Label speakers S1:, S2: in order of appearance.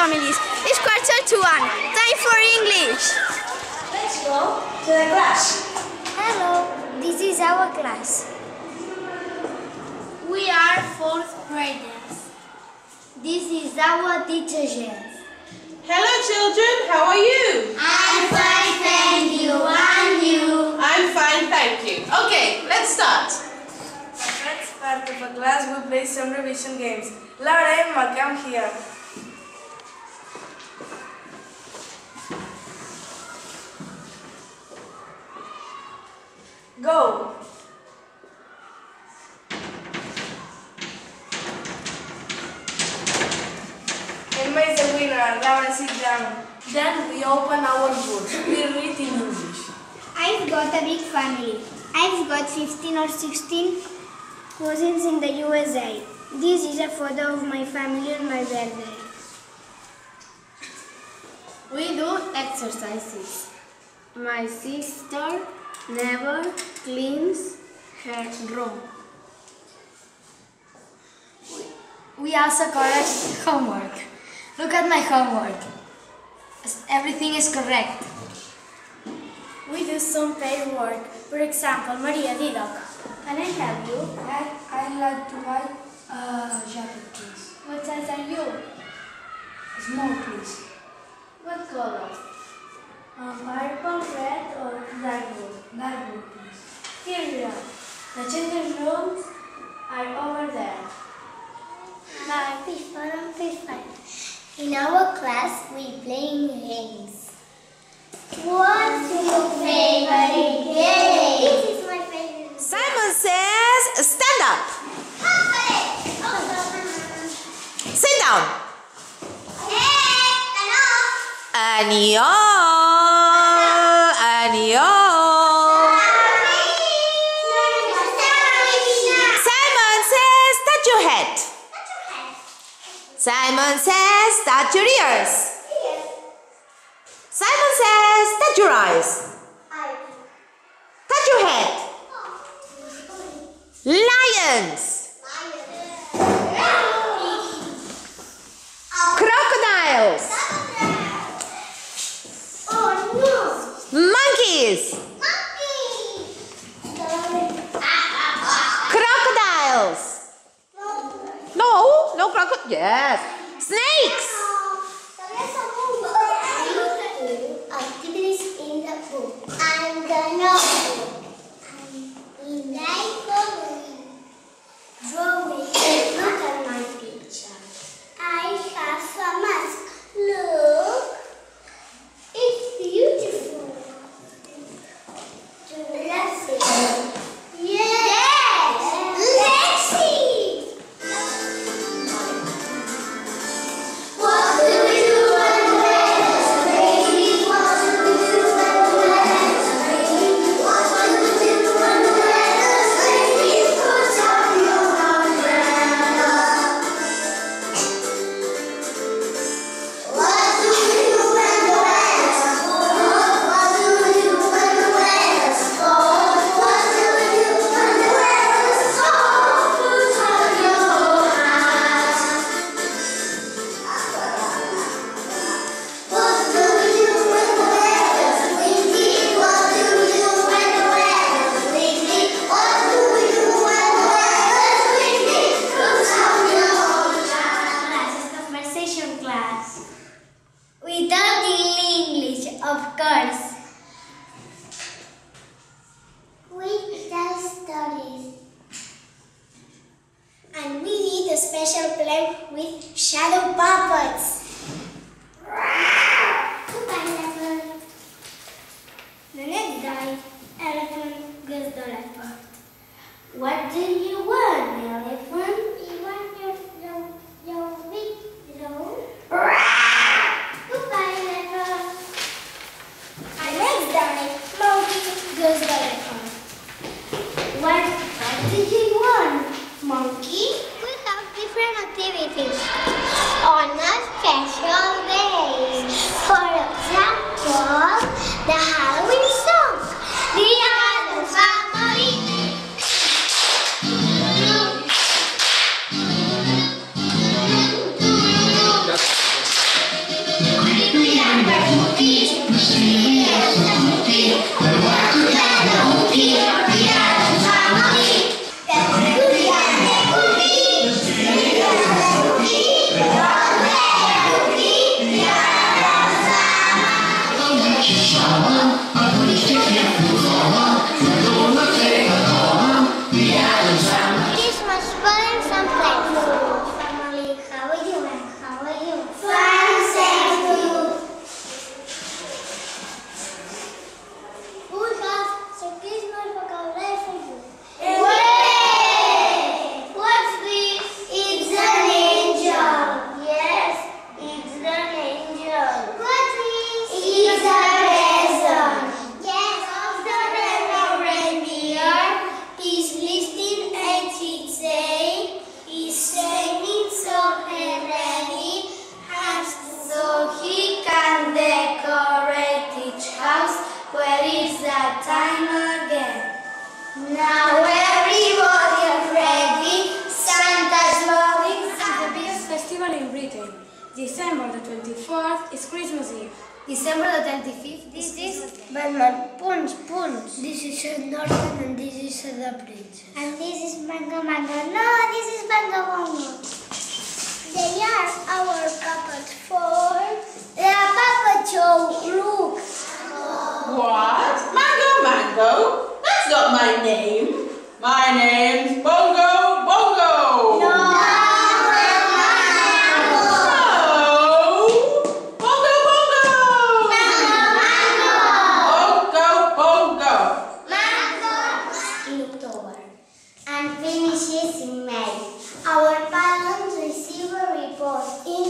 S1: families. It's quarter to 1. Time for English.
S2: Let's go to the class.
S3: Hello, this is our class.
S1: We are 4th graders.
S3: This is our teacher Jess.
S4: Hello children, how are you?
S3: I'm fine, thank you. And you?
S4: I'm fine, thank you. Okay, let's start.
S2: First part of a class, we play some revision games. Laura and Emma, come here. Go! Emma is the winner. Laura, sit down. Then we open our books. We read in English.
S3: I've got a big family. I've got 15 or 16 cousins in the USA. This is a photo of my family on my birthday.
S1: We do exercises. My sister never cleans her room. We also correct homework. Look at my homework. Everything is correct. We do some paid work. For example, Maria did dog.
S3: Can I help you? I'd like to buy a jacket, please.
S1: What size are you?
S3: Small, please.
S1: What color?
S3: Purple, red, or dark blue? Dark blue, please.
S1: Here we are. The children's rooms are over there.
S3: In our class, we play games. What's your favorite game? This is my favorite.
S4: Simon says, stand up. Sit down. Anio. Simon says, touch your head. Simon says, touch your ears. Simon says, touch your eyes. Touch your head. Lions. Crocodiles. Monkeys. Crocodiles. No crocodile. Yes. Snakes.
S3: Activities in the book and the notebook. In drawing. Look at my picture. I have a mask. Look. It's beautiful. Let's see. Yes. Let's see. What do we do when the weather's rainy? What do we do when the weather's rainy? What do we do when the weather's rainy? Put on your umbrella. What do we do when the weather's cold? What do we do when the weather's cold? What do we do when the weather's cold? Put on your hat. What do we do when the weather's windy? What do we do when the weather's windy? What do we do when the weather's windy? Put on your hat. Conversation class. We talk in English, of course. We tell stories. And we need a special plan with shadow puppets. The next day, elephant goes to leopard. What do you want, elephant? We want your big drone. Goodbye, leopard. The next day, monkey goes to leopard. What do you want, monkey? We have different activities on a special day. For example, the Halloween song. The Addams Family.
S2: December the 24th is Christmas Eve.
S1: December the 25th
S3: This
S1: is
S3: is Batman. Punch. This is a Northern and this is the Princess. And this is Mango. No, this is Mango Bongo. They are our puppets for the puppet show. Look.
S4: What? Mango? That's not my name. My name's Bongo Bongo.
S3: No.
S4: Bongo Bongo.
S3: In October and finishes in May. Our parents receive a report in